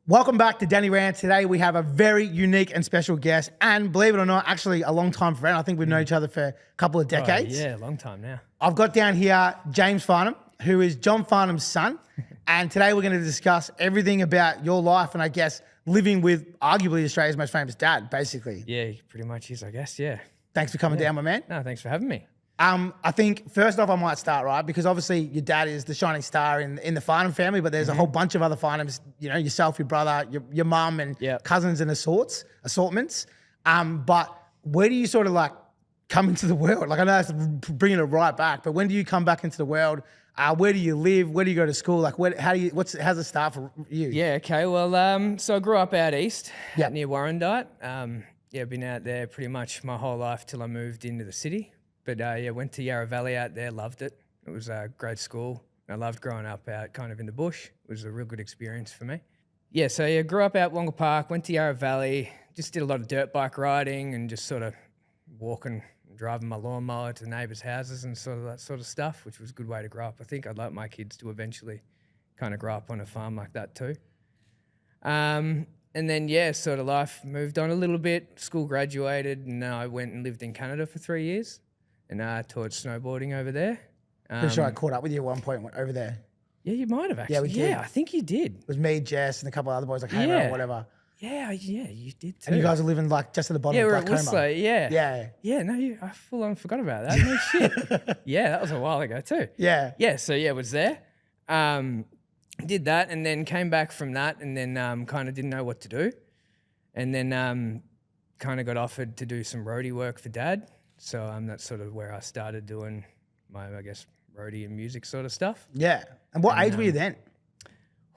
Welcome back to Danny Rant. Today we have a very unique and special guest, and believe it or not, actually a long time friend. I think we've known each other for a couple of decades. Oh, yeah, long time now. I've got down here James Farnham, who is John Farnham's son, and today we're going to discuss everything about your life and I guess living with arguably Australia's most famous dad, basically. Yeah, he pretty much is, I guess, yeah. Thanks for coming down, my man. No, thanks for having me. I think first off I might start, right, because obviously your dad is the shining star in the Farnham family, but there's a whole bunch of other Farnhams, you know, yourself, your brother, your mum and cousins and assortments. But where do you sort of like come into the world? Like I know that's bringing it right back, but when do you come back into the world? Where do you live? Where do you go to school? Like how's it start for you? Yeah, okay, well, so I grew up out east near Warrandyte. I've been out there pretty much my whole life till I moved into the city. But went to Yarra Valley out there, loved it. It was a great school. I loved growing up out kind of in the bush. It was a real good experience for me. Yeah, so grew up out Wonga Park, went to Yarra Valley, just did a lot of dirt bike riding and just sort of walking, driving my lawnmower to neighbours' houses and sort of that sort of stuff, which was a good way to grow up. I think I'd like my kids to eventually kind of grow up on a farm like that too. And then, sort of life moved on a little bit. School graduated and I went and lived in Canada for 3 years. And taught snowboarding over there. Pretty sure I caught up with you at one point over there. Yeah, you might have actually. Yeah, we did. Yeah, I think you did. It was me, Jess, and a couple of other boys like Homer or whatever. Yeah, you did too. And you guys are living like just at the bottom of Black Whistler, yeah. Yeah, no, I full on forgot about that. No shit. Yeah, that was a while ago too. Yeah. Yeah, so was there. Did that and then came back from that and then kind of didn't know what to do. And then kind of got offered to do some roadie work for Dad. So that's sort of where I started doing my, I guess, roadie and music sort of stuff. Yeah. And what age were you then?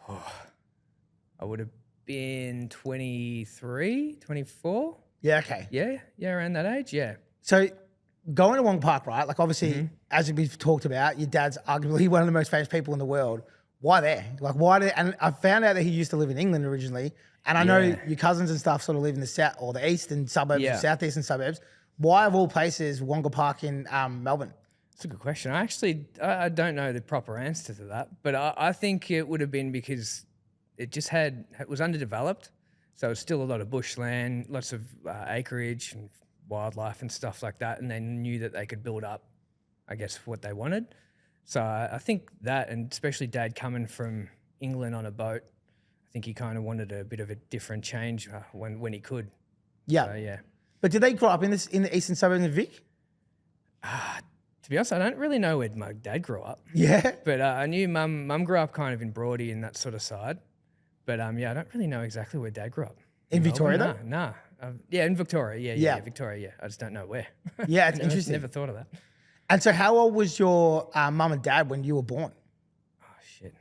I would have been 23, 24. Yeah, okay. Yeah, around that age, yeah. So going to Wonga Park, right? Like obviously, as we've talked about, your dad's arguably one of the most famous people in the world. Why there? Like why there? And I found out that he used to live in England originally. And I know your cousins and stuff sort of live in the south or the eastern suburbs, or southeastern suburbs. Why, of all places, Wonga Park in Melbourne? That's a good question. I don't know the proper answer to that, but I think it would have been because it was underdeveloped. So it was still a lot of bushland, lots of acreage and wildlife and stuff like that. And they knew that they could build up, I guess, what they wanted. So I think that, and especially Dad coming from England on a boat, I think he kind of wanted a bit of a different change when he could. Yeah. So, yeah. But did they grow up in the eastern suburbs of Vic? To be honest, I don't really know where my dad grew up. Yeah. But I knew mum grew up kind of in Broadie and that sort of side. But I don't really know exactly where Dad grew up. In Victoria though? No. In Victoria. Yeah, Victoria, yeah. I just don't know where. Yeah, it's interesting. Never thought of that. And so how old was your mum and dad when you were born? Oh, shit.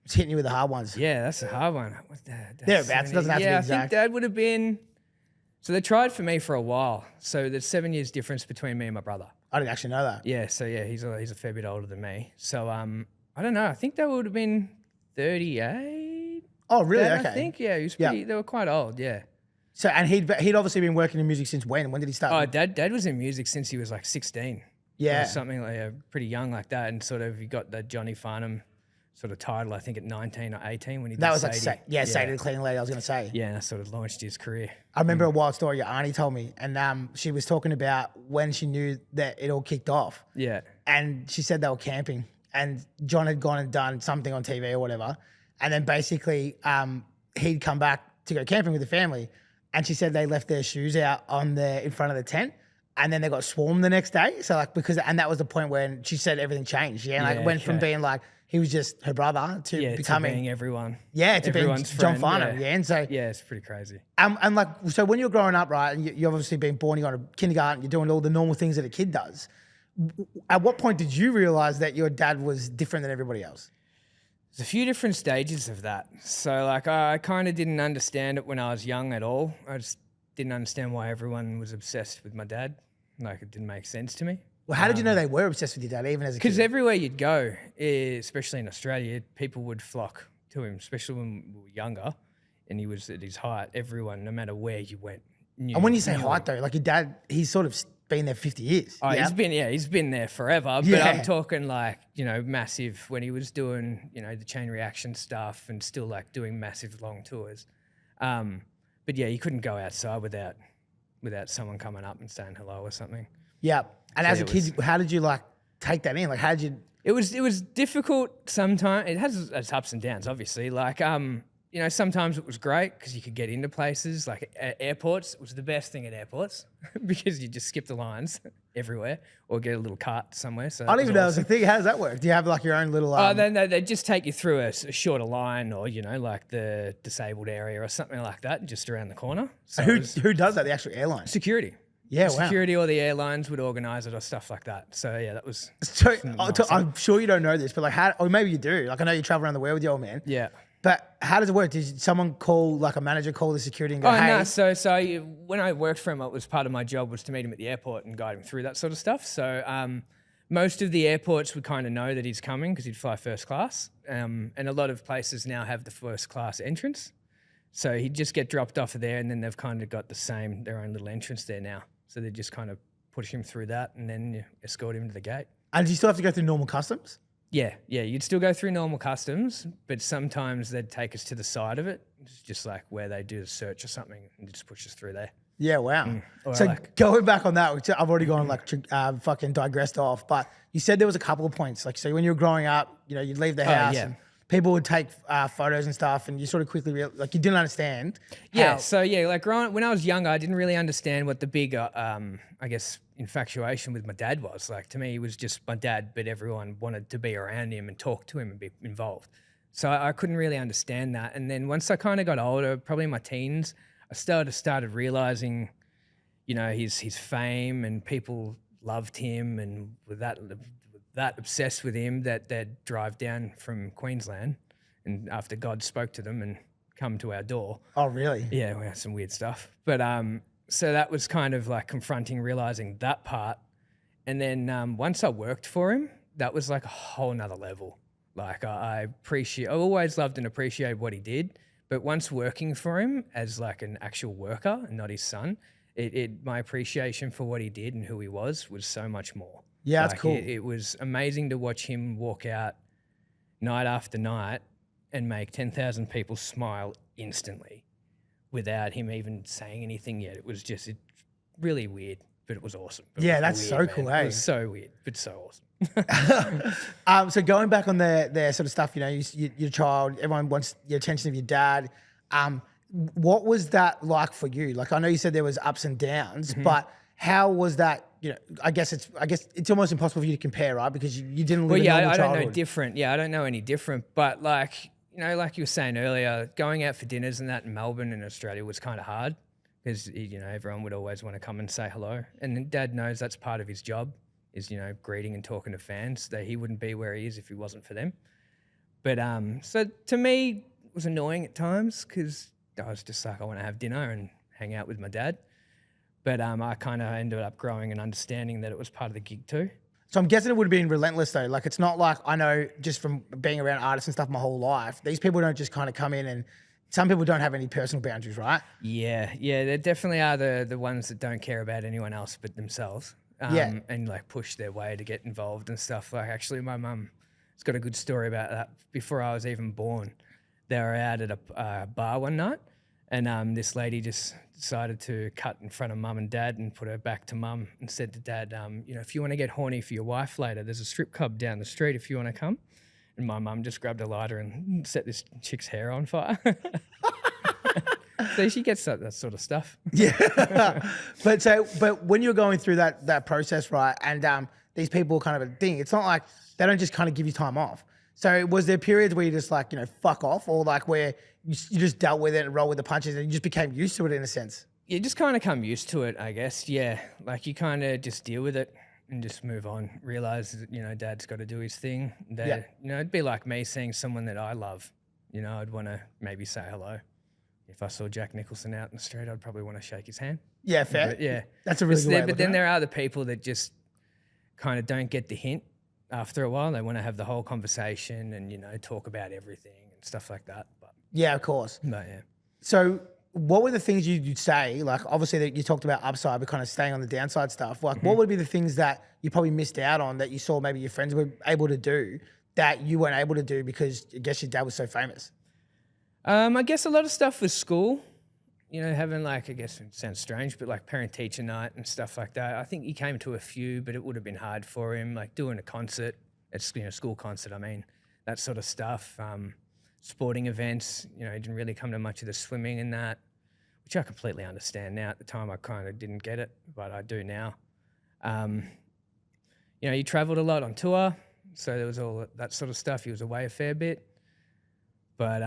It's hitting you with the hard ones. Yeah, that's a hard one. What's that? Thereabouts. It doesn't have to be exact. I think Dad would have been... So they tried for me for a while. So there's 7 years difference between me and my brother. I didn't actually know that. Yeah, so he's a fair bit older than me. So I don't know. I think they would have been 38. Oh, really? Dad, okay. I think, yeah. He was pretty, they were quite old, yeah. So, and he'd obviously been working in music since when? When did he start? Oh, Dad was in music since he was like 16. Yeah. Or something like pretty young like that. And sort of he got the Johnny Farnham sort of title, I think at 19 or 18 when he did That was Sadie. like, Sadie the Cleaning Lady, I was going to say. Yeah, and that sort of launched his career. I remember a wild story your auntie told me, and she was talking about when she knew that it all kicked off. Yeah. And she said they were camping, and John had gone and done something on TV or whatever, and then basically he'd come back to go camping with the family, and she said they left their shoes out in front of the tent, and then they got swarmed the next day. So like and that was the point when she said everything changed. Yeah, and went from being like he was just her brother to becoming to being everyone. Yeah, to everyone's being John friend, Farnham. Yeah, and so it's pretty crazy. And like so when you're growing up, right, and you've obviously been born, you go to kindergarten, you're doing all the normal things that a kid does. At what point did you realize that your dad was different than everybody else? There's a few different stages of that. So like I kind of didn't understand it when I was young at all. I just didn't understand why everyone was obsessed with my dad. Like it didn't make sense to me. Well, how did you know they were obsessed with your dad, even as a kid? Because everywhere you'd go, especially in Australia, people would flock to him, especially when we were younger and he was at his height. Everyone, no matter where you went, knew. And when you say height though, like your dad, he's sort of been there 50 years. Oh, he's been there forever. But Yeah. I'm talking like, massive when he was doing, the chain reaction stuff and still like doing massive long tours. But yeah, you couldn't go outside without someone coming up and saying hello or something. Yeah. And So as a it kid, how did you like take that in? Like, how did you? It was difficult sometimes. It has its ups and downs, obviously. Like, sometimes it was great because you could get into places like airports. It was the best thing at airports because you just skip the lines everywhere or get a little cart somewhere. So I don't even know it's a thing. How does that work? Do you have like your own little? Then they just take you through a shorter line or like the disabled area or something like that, just around the corner. So who does that? The actual airline? security. Yeah, wow. Security or the airlines would organise it or stuff like that. So yeah, that was. So I'm sure you don't know this, but like how, or maybe you do. Like I know you travel around the world with your old man. Yeah. But how does it work? Did someone call, like a manager call the security and go, Oh, hey? no. So when I worked for him, it was part of my job was to meet him at the airport and guide him through that sort of stuff. So most of the airports would kind of know that he's coming because he'd fly first class. And a lot of places now have the first class entrance. So he'd just get dropped off of there and then they've kind of got their own little entrance there now. So they just kind of push him through that and then escort him to the gate. And do you still have to go through normal customs? Yeah, you'd still go through normal customs, but sometimes they'd take us to the side of it. It's just like where they do the search or something and just push us through there. Yeah, wow. Or So like- going back on that, which I've already gone like fucking digressed off, but you said there was a couple of points. Like, so when you were growing up, you'd leave the house yeah. and people would take photos and stuff and you sort of quickly realized, like you didn't understand. Yeah, so like when I was younger, I didn't really understand what the big, I guess, infatuation with my dad was. Like to me, he was just my dad, but everyone wanted to be around him and talk to him and be involved. So I couldn't really understand that. And then once I kind of got older, probably in my teens, I started realizing, his fame and people loved him and with that obsessed with him that they'd drive down from Queensland and after God spoke to them and come to our door. Oh, really? Yeah, we had some weird stuff. But so that was kind of like confronting, realizing that part. And then once I worked for him, that was like a whole nother level. Like I always loved and appreciated what he did. But once working for him as like an actual worker and not his son, my appreciation for what he did and who he was so much more. Yeah, that's cool. It was amazing to watch him walk out night after night and make 10,000 people smile instantly without him even saying anything yet. It was just really weird, but it was awesome. Yeah, that's so cool, man. eh? It was so weird, but so awesome. So going back on the sort of stuff, you're a child, everyone wants the attention of your dad. What was that like for you? Like I know you said there was ups and downs, but how was that? I guess it's almost impossible for you to compare, right? Because you didn't live a normal I childhood. don't know different. Yeah, I don't know any different. But like you were saying earlier, going out for dinners and that in Melbourne and Australia was kind of hard because everyone would always want to come and say hello, and Dad knows that's part of his job is greeting and talking to fans. That he wouldn't be where he is if he wasn't for them. But so to me, it was annoying at times because I was just like I want to have dinner and hang out with my dad. But I kind of ended up growing and understanding that it was part of the gig too. So I'm guessing it would have been relentless though. Like it's not like I know just from being around artists and stuff my whole life, these people don't just kind of come in and some people don't have any personal boundaries, right? Yeah, there definitely are the ones that don't care about anyone else but themselves. And like push their way to get involved and stuff. Like actually my mum has got a good story about that. Before I was even born, they were out at a bar one night and this lady just decided to cut in front of mum and dad and put her back to mum and said to dad, if you want to get horny for your wife later, there's a strip club down the street if you want to come. And my mum just grabbed a lighter and set this chick's hair on fire. So she gets that sort of stuff. Yeah. But when you're going through that process, right, and these people kind of a thing, it's not like they don't just kind of give you time off. So was there periods where you just like, fuck off, or like where you just dealt with it and roll with the punches and you just became used to it in a sense? You just kind of come used to it, I guess. Yeah. Like you kind of just deal with it and just move on. Realize that, Dad's got to do his thing. It'd be like me seeing someone that I love. I'd want to maybe say hello. If I saw Jack Nicholson out in the street, I'd probably want to shake his hand. Yeah, fair. But yeah. That's a really good way of But then looking at it. there are the people that just kind of don't get the hint after a while. They want to have the whole conversation and, talk about everything and stuff like that. But Yeah, of course. yeah. So what were the things you'd say? Like, obviously, that you talked about upside, but kind of staying on the downside stuff. Like, what would be the things that you probably missed out on that you saw maybe your friends were able to do that you weren't able to do because I guess your dad was so famous? I guess a lot of stuff with school, having like, I guess it sounds strange, but like parent-teacher night and stuff like that. I think he came to a few, but it would have been hard for him, like doing a concert, school concert, that sort of stuff. Sporting events, he didn't really come to much of the swimming and that, which I completely understand now. At the time, I kind of didn't get it, but I do now. He traveled a lot on tour, so there was all that sort of stuff. He was away a fair bit, but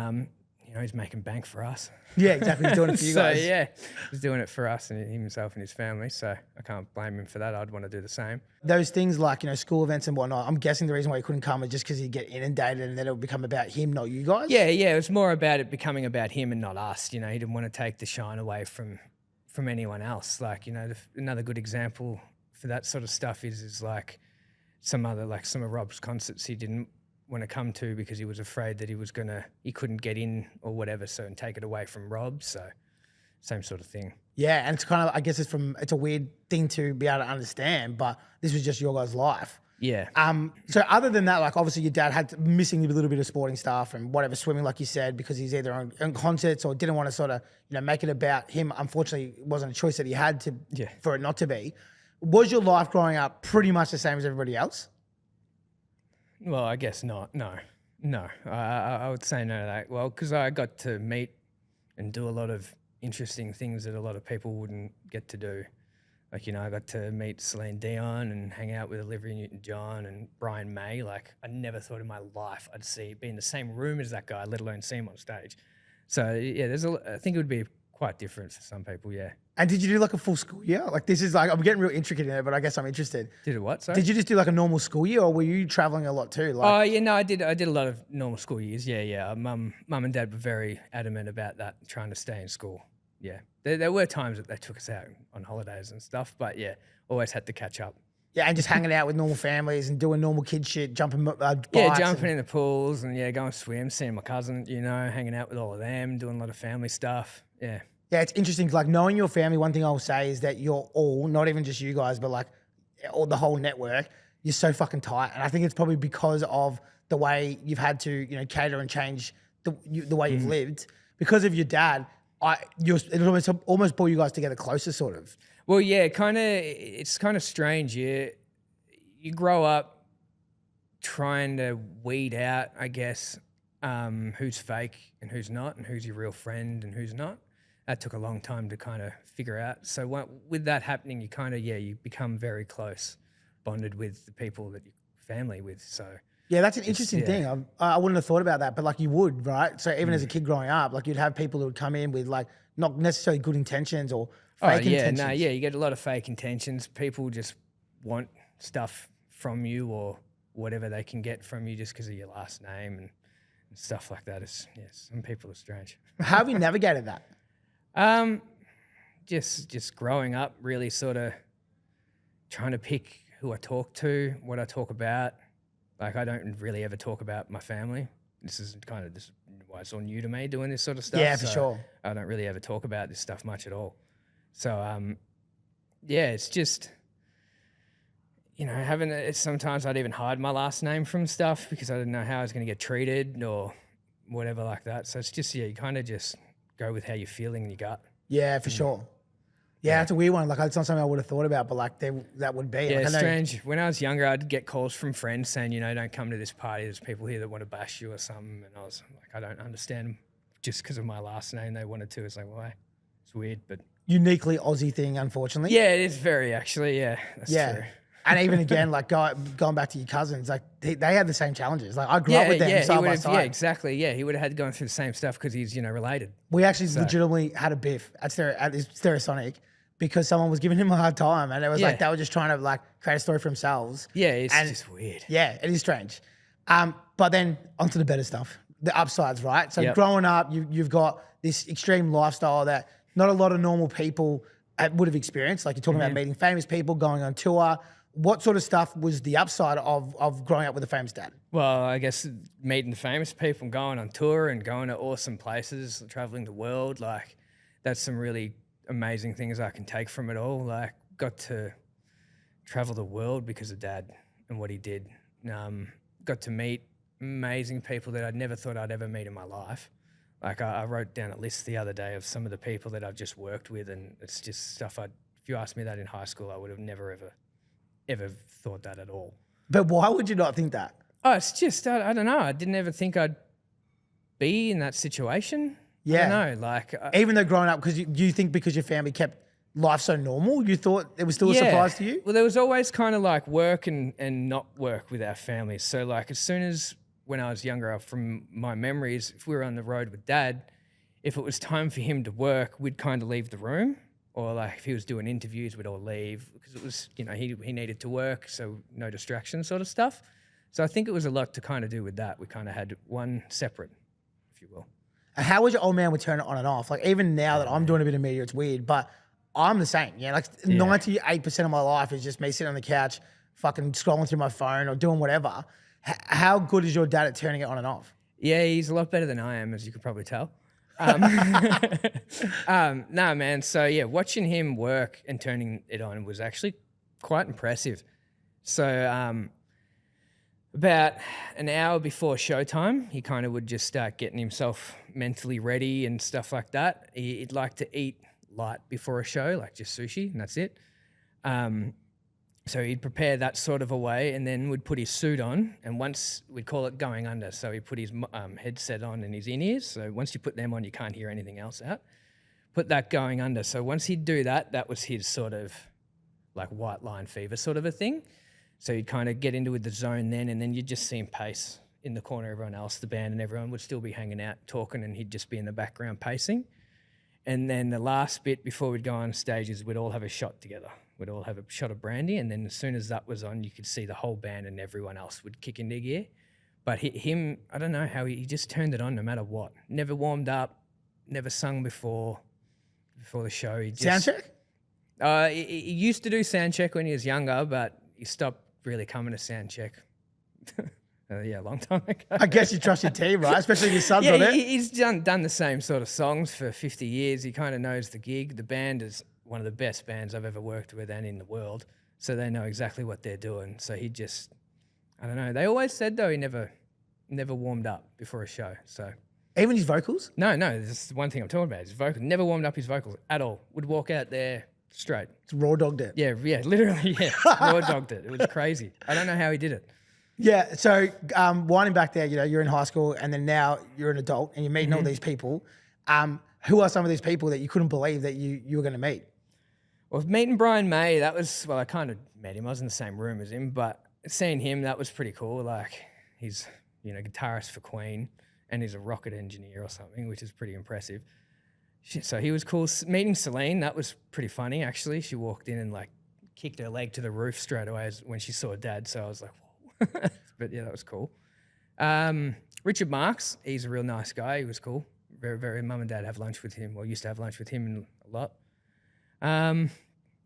he's making bank for us. Yeah, exactly. He's doing it for you guys. So yeah, he's doing it for us and himself and his family. So I can't blame him for that. I'd want to do the same. Those things like, school events and whatnot, I'm guessing the reason why he couldn't come is just because he'd get inundated and then it would become about him, not you guys? Yeah. It was more about it becoming about him and not us. He didn't want to take the shine away from anyone else. Like, another good example for that sort of stuff is like some of Rob's concerts he didn't want to come to because he was afraid that he couldn't get in or whatever, so and take it away from Rob. So same sort of thing. Yeah, and it's kind of, I guess it's a weird thing to be able to understand, but this was just your guys' life. Yeah. So other than that, like obviously your dad had missing a little bit of sporting stuff and whatever, swimming, like you said, because he's either on concerts or didn't want to sort of, make it about him. Unfortunately, it wasn't a choice that he had to for it not to be. Was your life growing up pretty much the same as everybody else? Well, I guess not. No. I would say no to that. Well, because I got to meet and do a lot of interesting things that a lot of people wouldn't get to do. Like, I got to meet Celine Dion and hang out with Olivia Newton-John and Brian May. Like, I never thought in my life I'd be in the same room as that guy, let alone see him on stage. So, yeah, I think it would be quite different for some people, yeah. And did you do like a full school year? Like this is like, I'm getting real intricate in it, but I guess I'm interested. Did it what, sorry? Did you just do like a normal school year or were you traveling a lot too? Oh, yeah, no, I did a lot of normal school years, yeah. Mum and Dad were very adamant about that, trying to stay in school, yeah. There were times that they took us out on holidays and stuff, but yeah, always had to catch up. Yeah, and just hanging out with normal families and doing normal kid shit, jumping bikes. Yeah, jumping in the pools and going swim, seeing my cousin, hanging out with all of them, doing a lot of family stuff, yeah. Yeah, it's interesting. Like knowing your family, one thing I'll say is that you're all, not even just you guys, but like all the whole network, you're so fucking tight. And I think it's probably because of the way you've had to, cater and change the way you've lived. Because of your dad, it almost brought you guys together closer, sort of. Well, yeah, it's kind of strange. You grow up trying to weed out, I guess, who's fake and who's not, and who's your real friend and who's not. That took a long time to kind of figure out. So with that happening, you kind of, you become very close, bonded with the people that you're family with. So yeah, that's an interesting thing. I wouldn't have thought about that, but like you would, right? So even as a kid growing up, like you'd have people who would come in with like not necessarily good intentions or fake intentions. You get a lot of fake intentions. People just want stuff from you or whatever they can get from you just because of your last name and stuff like that. Some people are strange. How have you navigated that? Just growing up, really sort of trying to pick who I talk to, what I talk about. Like I don't really ever talk about my family. This is why it's all new to me doing this sort of stuff. Yeah, for sure. I don't really ever talk about this stuff much at all. So, it's just, sometimes I'd even hide my last name from stuff because I didn't know how I was going to get treated or whatever like that. So it's just, you kind of just go with how you're feeling in your gut. Yeah, for sure. Yeah, that's a weird one. Like, it's not something I would have thought about, but like that would be. Yeah, like, it's strange. When I was younger, I'd get calls from friends saying, don't come to this party. There's people here that want to bash you or something. And I was like, I don't understand. Just because of my last name, they wanted to. It's like, why? It's weird, but uniquely Aussie thing, unfortunately. Yeah, it is very actually. Yeah, that's true. And even again, like going back to your cousins, like they had the same challenges. Like I grew up with them side by side. Yeah, exactly. Yeah, he would have had to go through the same stuff because he's related. We actually legitimately had a biff at Stereosonic because someone was giving him a hard time, and it was like they were just trying to like create a story for themselves. Yeah, it's just weird. Yeah, it is strange. But then onto the better stuff, the upsides, right? So growing up, you've got this extreme lifestyle that not a lot of normal people would have experienced. Like you're talking about meeting famous people, going on tour. What sort of stuff was the upside of growing up with a famous dad? Well, I guess meeting famous people and going on tour and going to awesome places, traveling the world, like that's some really amazing things I can take from it all. Like, got to travel the world because of Dad and what he did. Got to meet amazing people that I'd never thought I'd ever meet in my life. Like, I wrote down a list the other day of some of the people that I've just worked with, and it's just stuff if you asked me that in high school, I would have never, ever thought that at all. But why would you not think that? Oh, it's just, I don't know. I didn't ever think I'd be in that situation. Yeah. I don't know. Like, even though growing up, because you think because your family kept life so normal, you thought it was still a surprise to you? Well, there was always kind of like work and not work with our families. So like as soon as when I was younger, from my memories, if we were on the road with Dad, if it was time for him to work, we'd kind of leave the room. Or like if he was doing interviews, we'd all leave because it was, you know, he needed to work, so no distraction sort of stuff. So I think it was a lot to kind of do with that. We kind of had one separate, if you will. How was your old man would turn it on and off? Like even now that I'm doing a bit of media, it's weird, but I'm the same. Yeah, like 98% of my life is just me sitting on the couch, fucking scrolling through my phone or doing whatever. How good is your dad at turning it on and off? Yeah, he's a lot better than I am, as you could probably tell. No, man. So yeah, watching him work and turning it on was actually quite impressive. So about an hour before showtime, he kind of would just start getting himself mentally ready and stuff like that. He'd like to eat light before a show, like just sushi, and that's it. So he'd prepare that sort of a way and then would put his suit on, and once we'd call it going under. So he'd put his headset on and his in-ears. So once you put them on, you can't hear anything else out. Put that going under. So once he'd do that, that was his sort of like white line fever sort of a thing. So he'd kind of get into with the zone then, and then you'd just see him pace in the corner. Everyone else, the band and everyone would still be hanging out, talking, and he'd just be in the background pacing. And then the last bit before we'd go on stage is we'd all have a shot together. We'd all have a shot of brandy, and then as soon as that was on, you could see the whole band and everyone else would kick into gear. But him, I don't know how he just turned it on no matter what. Never warmed up, never sung before the show. He just, Sound check? He used to do sound check when he was younger, but he stopped really coming to sound check. Yeah, a long time ago. I guess you trust your team, right? Especially your sons on it. He's done the same sort of songs for 50 years. He kind of knows the gig. The band is one of the best bands I've ever worked with and in the world. So they know exactly what they're doing. So he just, I don't know. They always said, though, he never warmed up before a show. So even his vocals? No, this is one thing I'm talking about. His vocals. Never warmed up his vocals at all. Would walk out there straight. It's raw dogged it. Yeah, literally, yeah. Raw dogged it. It was crazy. I don't know how he did it. Yeah, so winding back there, you know, you're in high school and then now you're an adult and you're meeting all these people. Who are some of these people that you couldn't believe that you were going to meet? Well, meeting Brian May, that was, well, I kind of met him. I was in the same room as him, but seeing him, that was pretty cool. Like, he's, you know, guitarist for Queen and he's a rocket engineer or something, which is pretty impressive. So he was cool. Meeting Celine, that was pretty funny, actually. She walked in and, like, kicked her leg to the roof straight away when she saw Dad. So I was like, whoa. But, yeah, that was cool. Richard Marks, he's a real nice guy. He was cool. Very, very, mum and dad have lunch with him, or used to have lunch with him a lot.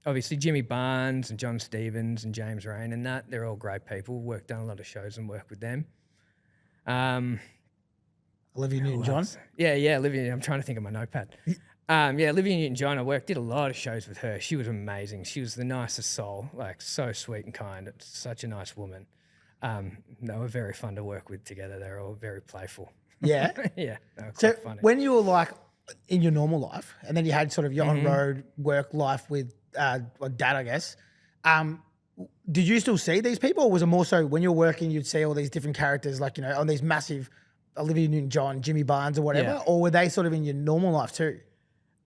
Obviously, Jimmy Barnes and John Stevens and James Rain and that, they're all great people. Done a lot of shows and worked with them. Olivia Newton-John? Yeah, Olivia. I'm trying to think of my notepad. Olivia Newton-John, did a lot of shows with her. She was amazing. She was the nicest soul, like so sweet and kind. Such a nice woman. They were very fun to work with together. They were all very playful. Yeah? Yeah, they were So quite funny. when you were like in your normal life and then you had sort of your on-road work life with Dad, I guess, did you still see these people or was it more so when you were working you'd see all these different characters like, you know, on these massive Olivia Newton-John, Jimmy Barnes or whatever, or were they sort of in your normal life too?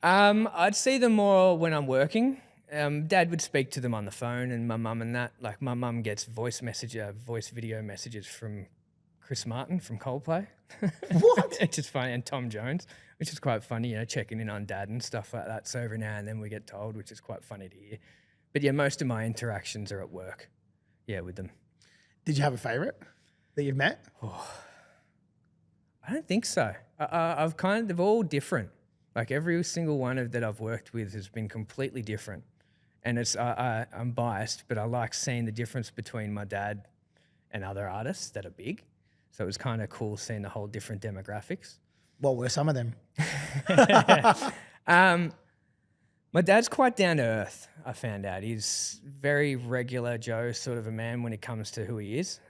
I'd see them more when I'm working. Dad would speak to them on the phone and my mum and that. Like my mum gets voice video messages from Chris Martin from Coldplay. What? It's just funny. And Tom Jones, which is quite funny, you know, checking in on Dad and stuff like that. So every now and then we get told, which is quite funny to hear. But yeah, most of my interactions are at work. Yeah, with them. Did you have a favourite that you've met? I don't think so. They're all different. Like every single one that I've worked with has been completely different. And I'm biased, but I like seeing the difference between my dad and other artists that are big. So it was kind of cool seeing the whole different demographics. What were some of them? My dad's quite down to earth, I found out. He's very regular Joe sort of a man when it comes to who he is.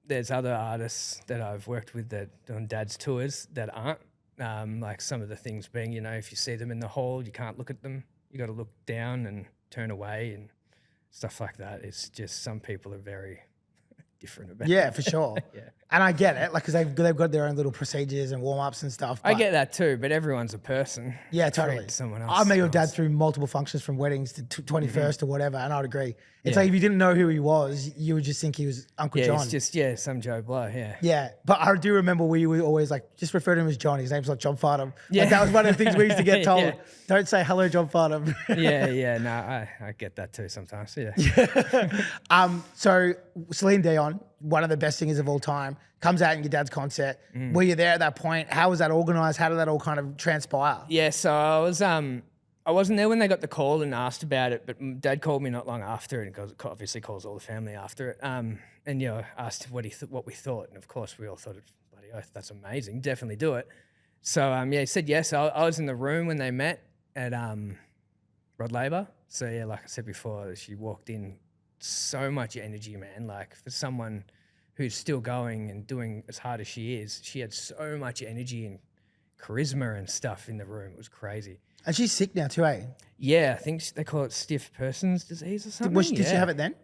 There's other artists that I've worked with that on dad's tours that aren't. Like some of the things being, you know, if you see them in the hall, you can't look at them. You got to look down and turn away and stuff like that. It's just some people are very different about Yeah, it. for sure. Yeah. And I get it, like, because they've got their own little procedures and warm-ups and stuff. I but- get that too, but everyone's a person. Yeah, totally. Treat someone else. I met your dad else. through multiple functions from weddings to 21st or whatever, and I'd agree. It's Yeah. like if you didn't know who he was, you would just think he was Uncle Yeah, John. it's just, some Joe Blow, yeah. Yeah, but I do remember we were always like, just refer to him as John. His name's like John Farnham. Yeah. Like that was one of the things we used to get told. Yeah. Don't say hello, John Farnham. No, I get that too sometimes, yeah. So Celine Dion, one of the best singers of all time, comes out in your dad's concert. Were you there at that point? How was that organized? How did that all kind of transpire? Yeah, so I wasn't there when they got the call and asked about it, but Dad called me not long after, and obviously calls all the family after it. And asked what we thought, and of course we all thought, bloody oath, that's amazing, definitely do it. So he said yes. I was in the room when they met at Rod Labour. So yeah, like I said before, she walked in, so much energy, man. Like for someone who's still going and doing as hard as she is, she had so much energy and charisma and stuff in the room. It was crazy. And she's sick now too, eh? Yeah, I think they call it stiff person's disease or something. Did she have it then?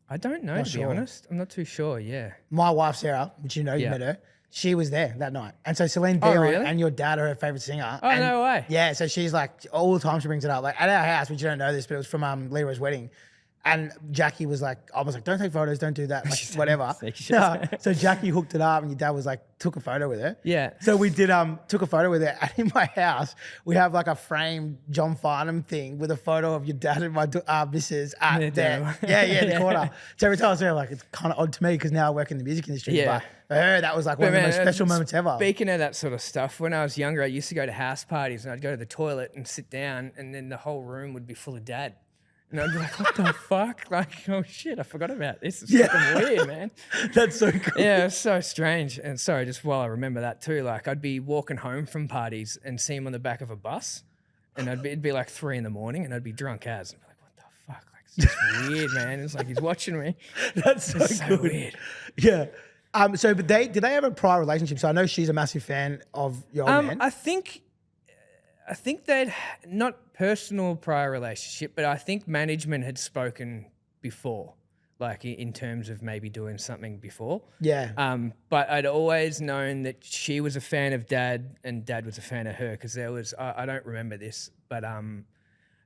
I don't know, to be honest. I'm not too sure, yeah. My wife, Sarah, which you know, you met her, she was there that night. And so Celine Dion really? and your dad are her favorite singer. Oh, and no way. Yeah, so she's like, all the time she brings it up. Like at our house, which you don't know this, but it was from Leroy's wedding. And Jackie was like, I was like, don't take photos, don't do that, like whatever. No, so Jackie hooked it up and your dad was like, took a photo with her. Yeah. So we did, took a photo with her. And in my house, we have like a framed John Farnham thing with a photo of your dad and my missus at there. In the corner. So every time I say like, it's kind of odd to me because now I work in the music industry. Yeah. But for her, that was like one of the most special moments ever. Speaking of that sort of stuff, when I was younger, I used to go to house parties and I'd go to the toilet and sit down and then the whole room would be full of dad. And I'd be like, what the fuck? Like, oh shit, I forgot about this. It's fucking weird, man. That's so cool. Yeah, it's so strange. And sorry, just while I remember that too, like I'd be walking home from parties and see him on the back of a bus and it'd be like 3 a.m. and I'd be drunk as. I'd be like, what the fuck? Like, it's just weird, man. It's like he's watching me. That's so good. Weird. Yeah. So, but did they have a prior relationship? So I know she's a massive fan of your old man. I think they'd not personal prior relationship, but I think management had spoken before, like in terms of maybe doing something before. Yeah. But I'd always known that she was a fan of Dad and Dad was a fan of her because there was, I don't remember this, but I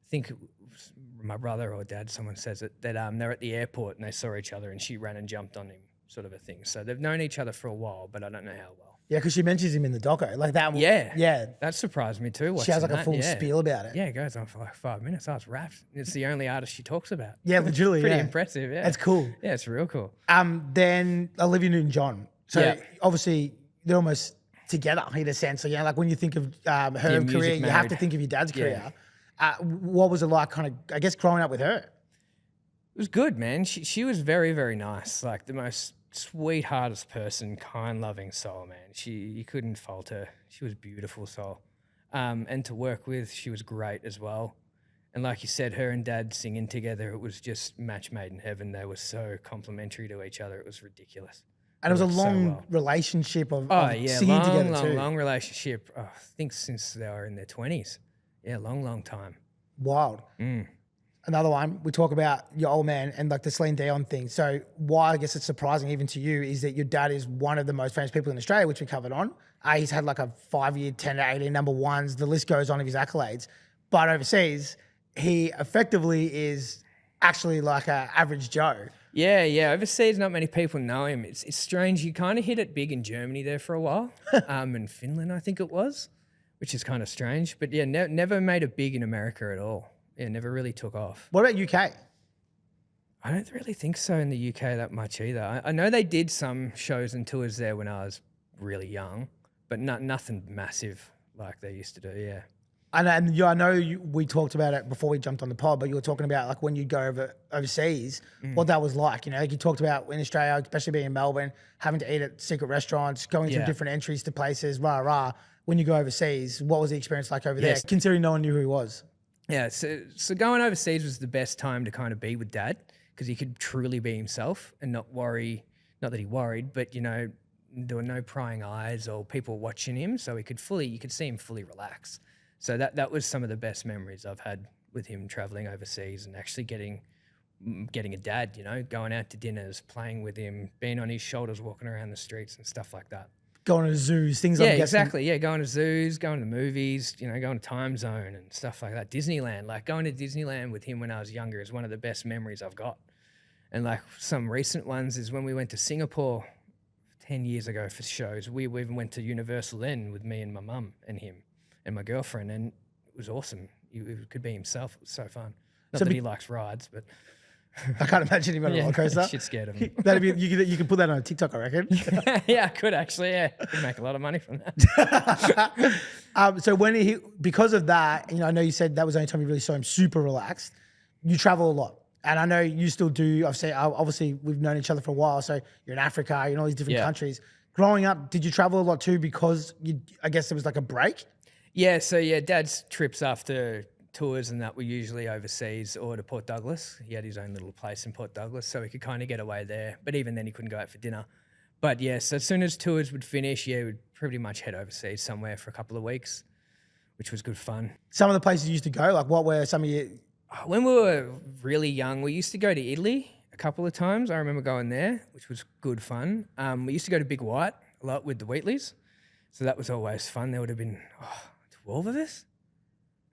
think it was my brother or Dad, someone says it, that they're at the airport and they saw each other and she ran and jumped on him, sort of a thing. So they've known each other for a while, but I don't know how well. Yeah, because she mentions him in the doco. Like that. Yeah. Yeah. That surprised me too. She has like a that, full spiel about it. Yeah, it goes on for like 5 minutes. I was wrapped. It's the only artist she talks about. Yeah, literally. Pretty yeah. impressive, yeah. That's cool. Yeah, it's real cool. Then Olivia Newton-John. So Yeah. obviously they're almost together in a sense. So, you know, like when you think of her music career, you have married. to think of your dad's Yeah. career. What was it like kind of, I guess, growing up with her? It was good, man. She was very, very nice. Like the most sweetheartest person, kind, loving soul, man. You couldn't fault her. She was a beautiful soul. And to work with, she was great as well. And like you said, her and Dad singing together, it was just match made in heaven. They were so complimentary to each other. It was ridiculous. And it was a worked so long well. relationship of singing long, together long, too. long relationship. Oh, I think since they were in their 20s. Yeah, long time. Wild. Another one, we talk about your old man and like the Celine Dion thing. So why I guess it's surprising even to you is that your dad is one of the most famous people in Australia, which we covered on. He's had like a 5-year, 10 to 18 number ones. The list goes on of his accolades. But overseas, he effectively is actually like an average Joe. Yeah. Overseas, not many people know him. It's strange. He kind of hit it big in Germany there for a while, in Finland, I think it was, which is kind of strange. But yeah, never made it big in America at all. Yeah, never really took off. What about UK? I don't really think so in the UK that much either. I know they did some shows and tours there when I was really young, but nothing massive like they used to do, yeah. And I know we talked about it before we jumped on the pod, but you were talking about like when you go overseas, what that was like. You know, like you talked about in Australia, especially being in Melbourne, having to eat at secret restaurants, going through different entries to places, when you go overseas. What was the experience like over there, considering no one knew who he was? Yeah, so going overseas was the best time to kind of be with Dad because he could truly be himself and not worry. Not that he worried, but there were no prying eyes or people watching him, so you could see him fully relax. So that was some of the best memories I've had with him traveling overseas and actually getting a dad, going out to dinners, playing with him, being on his shoulders, walking around the streets and stuff like that. Going to zoos, things like that. Yeah, exactly. Yeah, going to zoos, going to movies, going to Time Zone and stuff like that. Disneyland, like going to Disneyland with him when I was younger is one of the best memories I've got. And like some recent ones is when we went to Singapore 10 years ago for shows. We even went to Universal then with me and my mum and him and my girlfriend, and it was awesome. He could be himself. It was so fun. Not that he likes rides, but I can't imagine him on a roller coaster. Shit scared of him. You could put that on a TikTok, I reckon. Yeah, I could actually. Yeah, could make a lot of money from that. So because of that, I know you said that was the only time you really saw him super relaxed. You travel a lot. And I know you still do. Obviously, we've known each other for a while. So you're in Africa, you're in all these different countries. Growing up, did you travel a lot too because I guess it was like a break? Yeah. So Dad's trips after tours and that were usually overseas or to Port Douglas. He had his own little place in Port Douglas, so he could kind of get away there. But even then, he couldn't go out for dinner. But so as soon as tours would finish, we'd pretty much head overseas somewhere for a couple of weeks, which was good fun. Some of the places you used to go, like what were some of your... When we were really young, we used to go to Italy a couple of times. I remember going there, which was good fun. We used to go to Big White a lot with the Wheatleys. So that was always fun. There would have been 12 of us.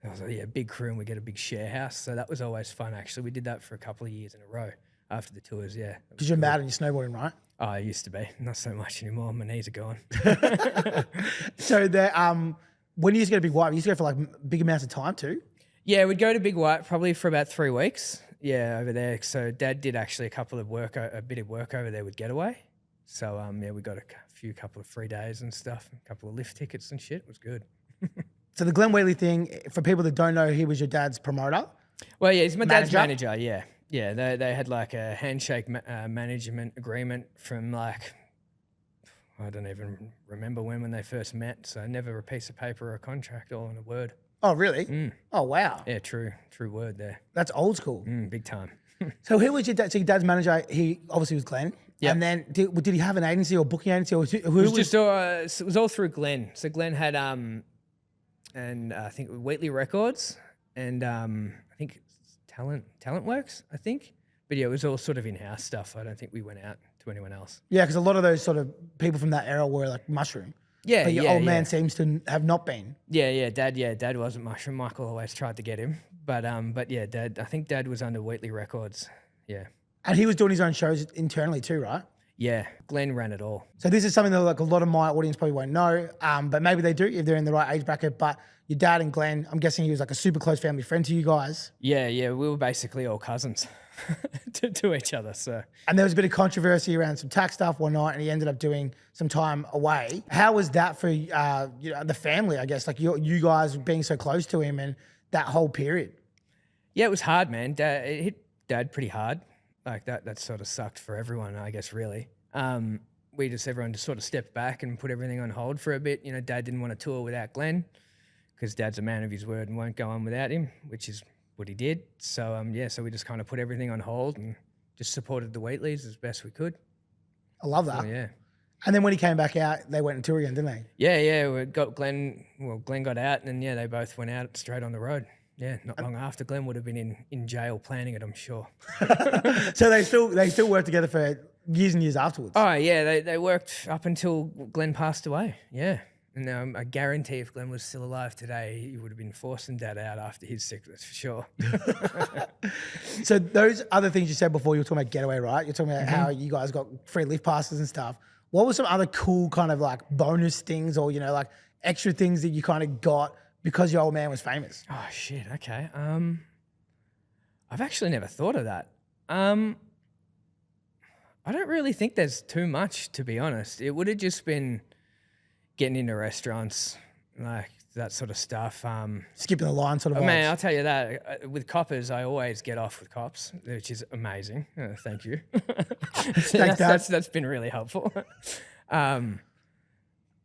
It was a big crew and we get a big share house. So that was always fun, actually. We did that for a couple of years in a row after the tours, Because you're mad and you're snowboarding, right? Oh, I used to be. Not so much anymore. My knees are gone. So when you used to go to Big White, you used to go for like big amounts of time too? Yeah, we'd go to Big White probably for about 3 weeks. Yeah, over there. So Dad did actually a bit of work over there with Getaway. So we got a couple of free days and stuff, a couple of lift tickets and shit. It was good. So the Glenn Wheatley thing, for people that don't know, he was your dad's promoter? Well, he's my dad's manager, yeah. Yeah, they had like a handshake management agreement from like, I don't even remember when they first met. So never a piece of paper or a contract, all in a word. Oh, really? Oh, wow. Yeah, true word there. That's old school. Big time. So who was your dad? So your dad's manager, he obviously was Glenn. Yeah. And then did he have an agency or booking agency? Or it was all through Glenn. So Glenn had, and I think Wheatley Records and I think Talent Works, I think. But yeah, it was all sort of in-house stuff. I don't think we went out to anyone else. Yeah, because a lot of those sort of people from that era were like Mushroom. Yeah, but your old man seems to have not been. Dad wasn't Mushroom. Michael always tried to get him. But yeah, I think Dad was under Wheatley Records. Yeah. And he was doing his own shows internally too, right? Yeah, Glenn ran it all. So this is something that like a lot of my audience probably won't know, but maybe they do if they're in the right age bracket. But your dad and Glenn, I'm guessing he was like a super close family friend to you guys. Yeah, we were basically all cousins to each other. So. And there was a bit of controversy around some tax stuff, whatnot, and he ended up doing some time away. How was that for the family? I guess like you guys being so close to him and that whole period. Yeah, it was hard, man. It hit Dad pretty hard. Like that sort of sucked for everyone, I guess, really. Everyone just sort of stepped back and put everything on hold for a bit. Dad didn't want to tour without Glenn because Dad's a man of his word and won't go on without him, which is what he did. So, so we just kind of put everything on hold and just supported the Wheatleys as best we could. I love that. So, yeah. And then when he came back out, they went and tour again, didn't they? Yeah. We got Glenn. Well, Glenn got out, and they both went out straight on the road. Yeah, not long after. Glenn would have been in jail planning it, I'm sure. So they still worked together for years and years afterwards. Oh yeah, they worked up until Glenn passed away. Yeah, and I guarantee if Glenn was still alive today, he would have been forcing Dad out after his sickness for sure. So those other things you said before, you were talking about Getaway, right? You're talking about how you guys got free lift passes and stuff. What were some other cool kind of like bonus things or like extra things that you kind of got because your old man was famous? Oh shit. Okay. I've actually never thought of that. I don't really think there's too much, to be honest. It would have just been getting into restaurants, like that sort of stuff. Skipping the line sort of. Man, I'll tell you that. With coppers, I always get off with cops, which is amazing. Thank you. Thanks, Dad. That's been really helpful.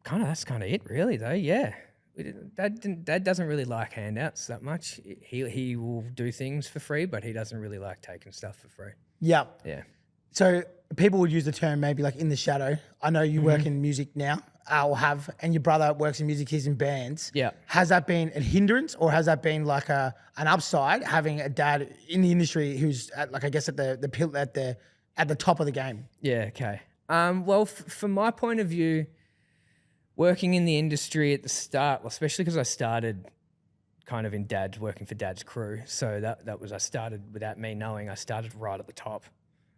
that's kind of it, really. Though, yeah. Dad doesn't really like handouts that much. He will do things for free, but he doesn't really like taking stuff for free. Yeah. Yeah. So people would use the term maybe like in the shadow. I know you work in music now, or have, and your brother works in music. He's in bands. Yeah. Has that been a hindrance, or has that been like an upside, having a dad in the industry who's at, like, I guess at the top of the game? Yeah. Okay. Well, from my point of view, working in the industry at the start, well, especially because I started kind of working for Dad's crew. So I started without me knowing. I started right at the top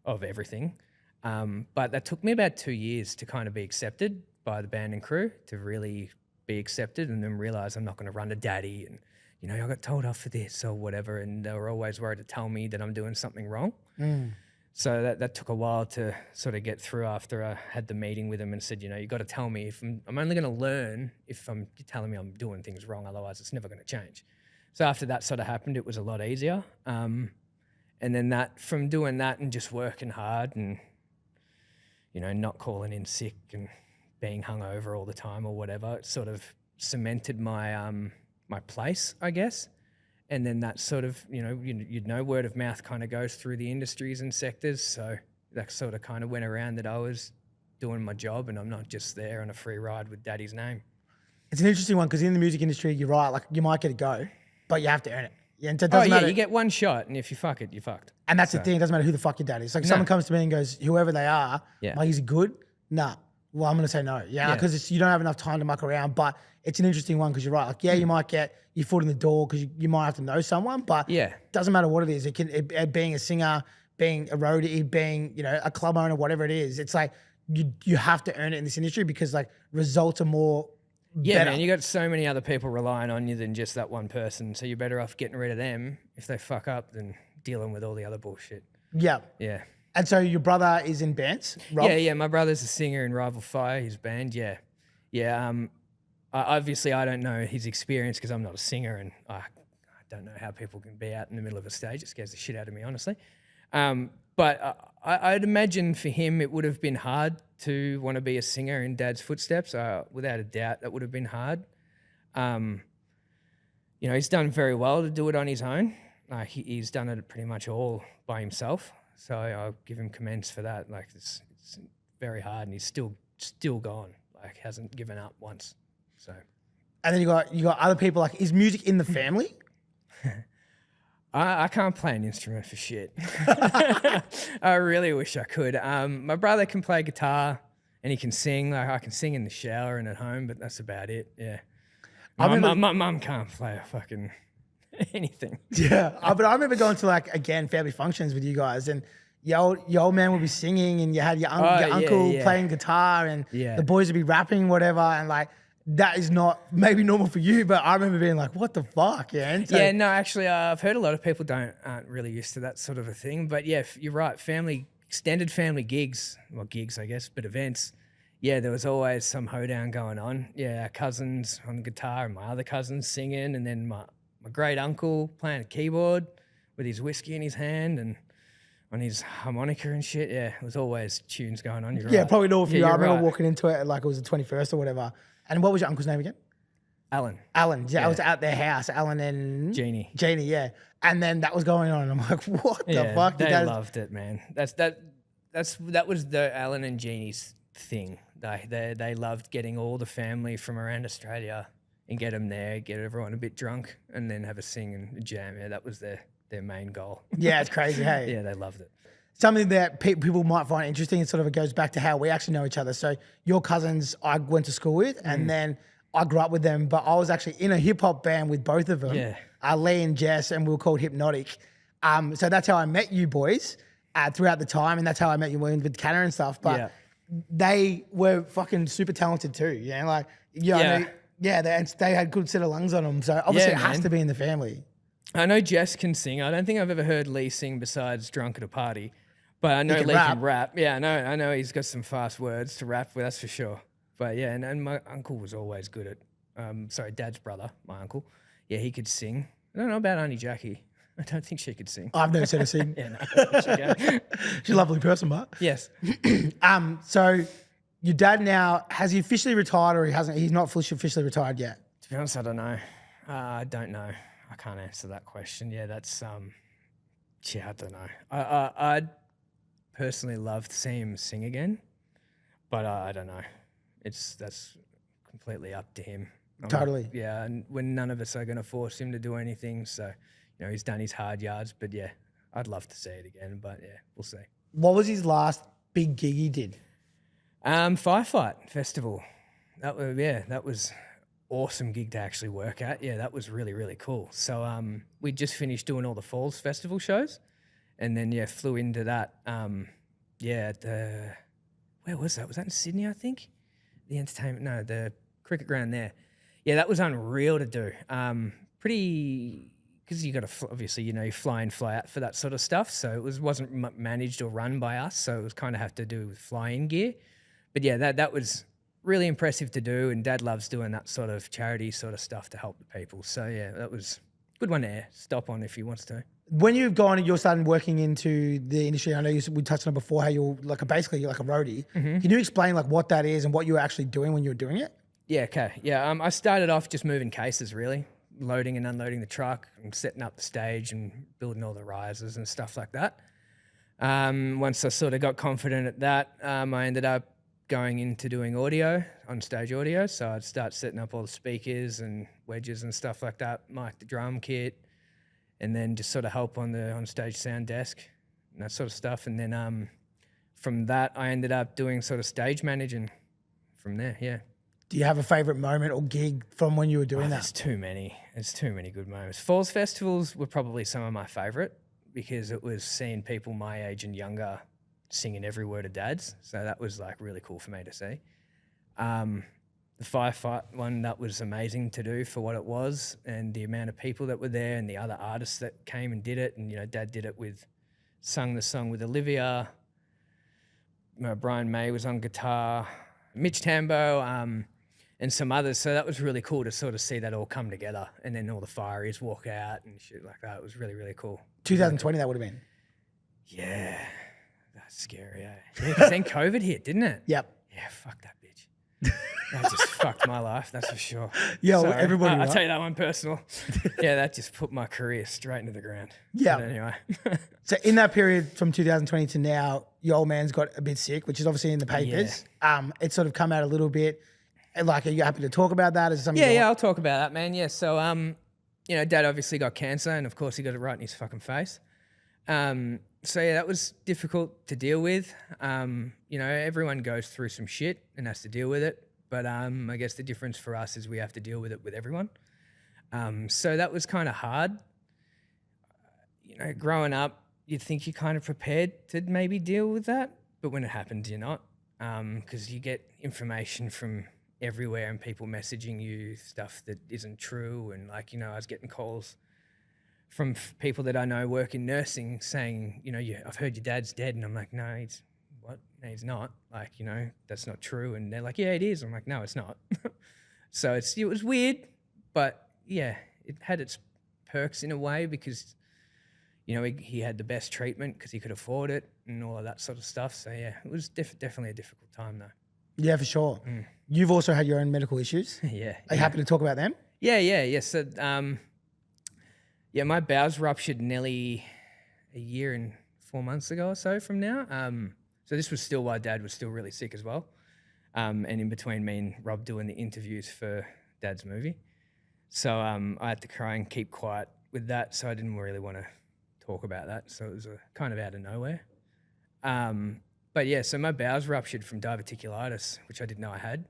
of everything. But that took me about 2 years to kind of be accepted by the band and crew, to really be accepted, and then realize I'm not going to run to Daddy and, you know, I got told off for this or whatever. And they were always worried to tell me that I'm doing something wrong. So that took a while to sort of get through after I had the meeting with him and said, you know, you got to tell me if I'm only going to learn if you're telling me I'm doing things wrong, otherwise it's never going to change. So after that sort of happened, it was a lot easier. And then from doing that and just working hard and, you know, not calling in sick and being hungover all the time or whatever, it sort of cemented my my place, I guess. And then that sort of, you know, word of mouth kind of goes through the industries and sectors. So that sort of kind of went around that I was doing my job and I'm not just there on a free ride with Daddy's name. It's an interesting one because in the music industry, you're right, like you might get a go, but you have to earn it. Yeah, and it doesn't matter. You get one shot, and if you fuck it, you're fucked. And that's the thing. It doesn't matter who the fuck your dad is. Like someone comes to me and goes, whoever they are, like, is he good? Nah. Well, I'm going to say no. Yeah, because you don't have enough time to muck around. But it's an interesting one because you're right. Like, yeah, you might get your foot in the door because you might have to know someone, but it doesn't matter what it is. It can being a singer, being a roadie, being, you know, a club owner, whatever it is. It's like you have to earn it in this industry because like results are more better. Man, you got so many other people relying on you than just that one person. So you're better off getting rid of them if they fuck up than dealing with all the other bullshit. Yeah. Yeah. And so your brother is in bands, Rob? Yeah. My brother's a singer in Rival Fire, his band. Yeah. Obviously, I don't know his experience because I'm not a singer, and I don't know how people can be out in the middle of a stage. It scares the shit out of me, honestly. But I'd imagine for him it would have been hard to want to be a singer in Dad's footsteps. Without a doubt, that would have been hard. You know, he's done very well to do it on his own. He's done it pretty much all by himself. So I'll give him commends for that. Like it's very hard, and he's still going. Like hasn't given up once. So, and then you got other people. Like, is music in the family? I can't play an instrument for shit. I really wish I could. My brother can play guitar and he can sing. Like I can sing in the shower and at home, but that's about it. Yeah. My mum can't play a fucking anything. Yeah, but I remember going to like again family functions with you guys, and your old man would be singing, and you had your uncle playing guitar, and the boys would be rapping, whatever, and like. That is not maybe normal for you, but I remember being like, what the fuck, yeah? And so, no, actually, I've heard a lot of people aren't really used to that sort of a thing. But yeah, you're right, extended family gigs, well, gigs, I guess, but events, yeah, there was always some hoedown going on. Yeah, our cousins on the guitar and my other cousins singing, and then my great uncle playing a keyboard with his whiskey in his hand and on his harmonica and shit. Yeah, it was always tunes going on. You're right. Probably normal for you. I remember walking into it like it was the 21st or whatever. And what was your uncle's name again? Alan. Yeah, I was at their house, Alan and Jeannie, yeah. And then that was going on, and I'm like, what the fuck? They loved it, man. That was the Alan and Jeannie's thing. They loved getting all the family from around Australia and get them there, get everyone a bit drunk, and then have a sing and a jam. Yeah, that was their main goal. Yeah, it's crazy, hey? Yeah, they loved it. Something that people might find interesting, it sort of goes back to how we actually know each other. So your cousins I went to school with, and then I grew up with them, but I was actually in a hip-hop band with both of them, Lee and Jess, and we were called Hypnotic. So that's how I met you boys throughout the time, and that's how I met you with Canna and stuff. But they were fucking super talented too, you know? Like, they had good set of lungs on them. So obviously it has to be in the family. I know Jess can sing. I don't think I've ever heard Lee sing besides drunk at a party. But I know Lee can rap. Yeah, I know he's got some fast words to rap with, that's for sure. But yeah, and my uncle was always good at, Dad's brother, my uncle. Yeah, he could sing. I don't know about Auntie Jackie. I don't think she could sing. I've never seen her sing. Yeah, no, she can. She's a lovely person, but. Yes. So Your dad now, has he officially retired or he hasn't? He's not officially retired yet? To be honest, I don't know. I don't know. I can't answer that question. Yeah, that's yeah, I don't know. I'd personally love to see him sing again, but I don't know. That's completely up to him. Totally. Yeah, and when none of us are going to force him to do anything, so he's done his hard yards. But yeah, I'd love to see it again. But yeah, we'll see. What was his last big gig he did? Firefight Festival. That was awesome gig to actually work at. Yeah, that was really, really cool. So we just finished doing all the Falls Festival shows, and then flew into that. Where was that? Was that in Sydney? I think the cricket ground there. Yeah, that was unreal to do. Pretty, because you got to obviously you fly in, fly out for that sort of stuff. So it wasn't managed or run by us. So it was kind of have to do with fly-in gear. But yeah, that was really impressive to do, and Dad loves doing that sort of charity sort of stuff to help the people. So yeah, that was a good one to stop on if he wants to. When you've gone and you're starting working into the industry, I know we touched on it before how you're basically like a roadie. Mm-hmm. Can you explain like what that is and what you were actually doing when you were doing it? Yeah, okay. Yeah, I started off just moving cases really, loading and unloading the truck and setting up the stage and building all the risers and stuff like that. Once I sort of got confident at that, I ended up going into doing audio, on-stage audio. So I'd start setting up all the speakers and wedges and stuff like that, mic the drum kit, and then just sort of help on the on-stage sound desk and that sort of stuff. And then from that, I ended up doing sort of stage managing from there, yeah. Do you have a favourite moment or gig from when you were doing that? There's too many. There's too many good moments. Falls festivals were probably some of my favourite because it was seeing people my age and younger singing every word of Dad's. So that was like really cool for me to see. The firefight one, that was amazing to do for what it was and the amount of people that were there and the other artists that came and did it. And, Dad did it sung the song with Olivia. Brian May was on guitar, Mitch Tambo, and some others. So that was really cool to sort of see that all come together. And then all the fireys walk out and shit like that. It was really, really cool. 2020 that would have been. Yeah. That's scary, eh? Yeah, because then COVID hit, didn't it? Yep. Yeah, fuck that bitch. That just fucked my life, that's for sure. Yeah, well, everybody. I'll tell you that one personal. Yeah, that just put my career straight into the ground. Yeah. But anyway. So in that period from 2020 to now, your old man's got a bit sick, which is obviously in the papers. Yeah. It's sort of come out a little bit. Like, are you happy to talk about that? Is it something? Yeah, I'll talk about that, man. Yeah, so Dad obviously got cancer, and of course he got it right in his fucking face. So yeah, that was difficult to deal with. Everyone goes through some shit and has to deal with it. But I guess the difference for us is we have to deal with it with everyone. So that was kind of hard. Growing up, you'd think you're kind of prepared to maybe deal with that. But when it happens, you're not. Because you get information from everywhere and people messaging you stuff that isn't true. And I was getting calls from people that I know work in nursing saying, I've heard your dad's dead. And I'm like, no, what? No, he's not. That's not true. And they're like, yeah, it is. I'm like, no, it's not. So it was weird, but yeah, it had its perks in a way because, he had the best treatment because he could afford it and all of that sort of stuff. So yeah, it was definitely a difficult time though. Yeah, for sure. You've also had your own medical issues. Yeah. Are you happy to talk about them? Yeah. So, my bowels ruptured nearly a year and 4 months ago or so from now. So this was still while Dad was still really sick as well. And in between me and Rob doing the interviews for Dad's movie. So I had to try and keep quiet with that. So I didn't really want to talk about that. So it was kind of out of nowhere. But yeah, so my bowels ruptured from diverticulitis, which I didn't know I had.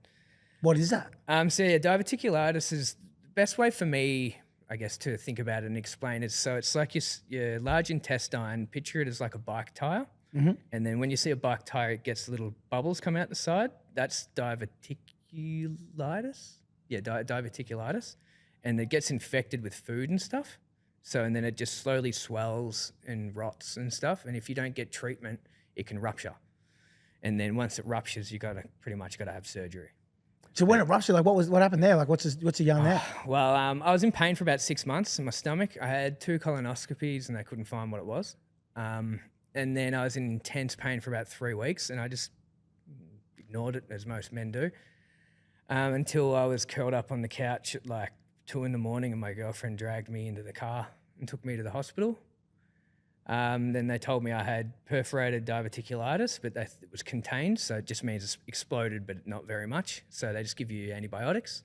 What is that? Diverticulitis is the best way for me, I guess, to think about it and explain it. So it's like your large intestine, picture it as like a bike tire. Mm-hmm. And then when you see a bike tire, it gets little bubbles come out the side. That's diverticulitis. Yeah, diverticulitis. And it gets infected with food and stuff. So, and then it just slowly swells and rots and stuff. And if you don't get treatment, it can rupture. And then once it ruptures, you pretty much got to have surgery. So when it ruptured, what happened there? Like, what's a young there? Well, I was in pain for about 6 months in my stomach. I had 2 colonoscopies and they couldn't find what it was. And then I was in intense pain for about 3 weeks, and I just ignored it as most men do. Until I was curled up on the couch at like 2 a.m. and my girlfriend dragged me into the car and took me to the hospital. Then they told me I had perforated diverticulitis, but it was contained, so it just means it's exploded, but not very much. So they just give you antibiotics.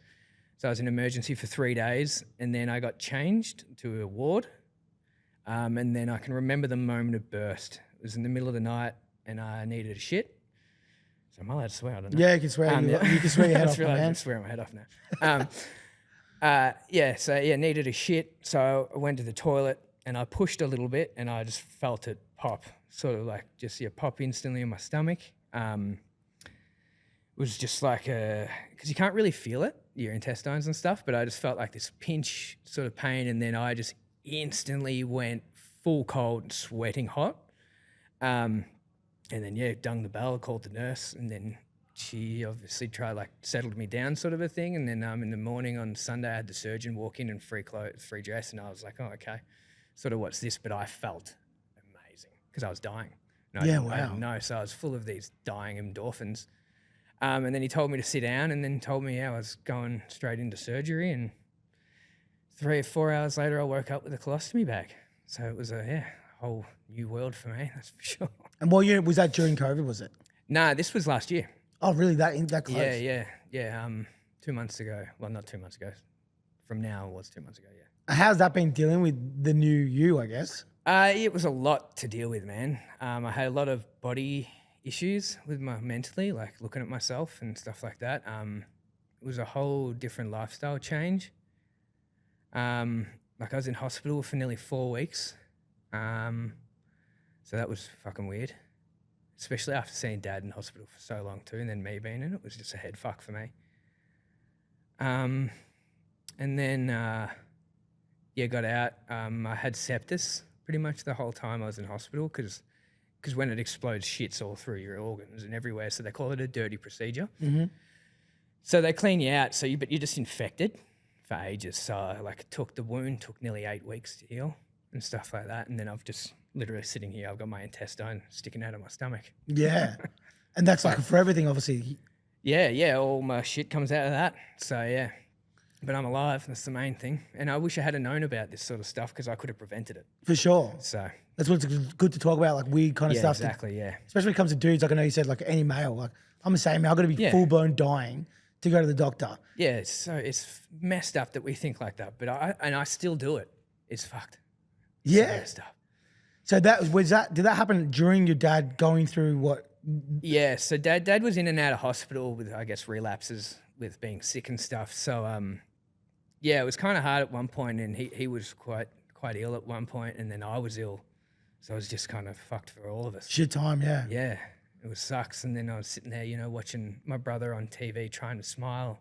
So I was in emergency for 3 days, and then I got changed to a ward. And then I can remember the moment of burst. It was in the middle of the night, and I needed a shit. So am I allowed to swear? I don't know. Yeah, you can swear. You can swear your head off, I man. can swear my head off now. Needed a shit. So I went to the toilet and I pushed a little bit and I just felt it pop, sort of like just pop instantly in my stomach. It was just like because you can't really feel it, your intestines and stuff, but I just felt like this pinch sort of pain, and then I just instantly went full cold, sweating hot. And then, dung the bell, called the nurse, and then she obviously settled me down sort of a thing. And then in the morning on Sunday, I had the surgeon walk in free dress, and I was like, oh, okay, sort of what's this? But I felt amazing because I was dying. I didn't know, so I was full of these dying endorphins. And then he told me to sit down and then told me I was going straight into surgery. And 3 or 4 hours later, I woke up with a colostomy bag. So it was a whole new world for me, that's for sure. And what year was that? During COVID, was it? Nah, this was last year. Oh, really? That close? Yeah. 2 months ago. Well, not 2 months ago. From now, it was 2 months ago, yeah. How's that been dealing with the new you, I guess? It was a lot to deal with, man. I had a lot of body issues with my mentally, like looking at myself and stuff like that. It was a whole different lifestyle change. Like I was in hospital for nearly 4 weeks. So that was fucking weird, especially after seeing Dad in hospital for so long too, and then me being in it was just a head fuck for me. And then, got out. I had sepsis pretty much the whole time I was in hospital because when it explodes, shit's all through your organs and everywhere. So they call it a dirty procedure. Mm-hmm. So they clean you out. But you're just infected for ages. So the wound took nearly 8 weeks to heal and stuff like that. And then I've just literally sitting here, I've got my intestine sticking out of my stomach. Yeah. And that's like for everything, obviously. Yeah. All my shit comes out of that. So, yeah. But I'm alive. That's the main thing. And I wish I had known about this sort of stuff because I could have prevented it. For sure. So that's what's good to talk about, like weird kind of stuff. Exactly, Especially when it comes to dudes, like I know you said, like any male. Like I'm the same, man. I've got to be full-blown dying to go to the doctor. Yeah, it's messed up that we think like that. But I still do it. It's fucked. It's messed up. So did that happen during your dad going through what? Yeah, so dad was in and out of hospital with, I guess, relapses with being sick and stuff. So it was kind of hard at one point, and he was quite ill at one point, and then I was ill. So it was just kind of fucked for all of us. Shit time, yeah. Yeah, it was sucks. And then I was sitting there, watching my brother on TV trying to smile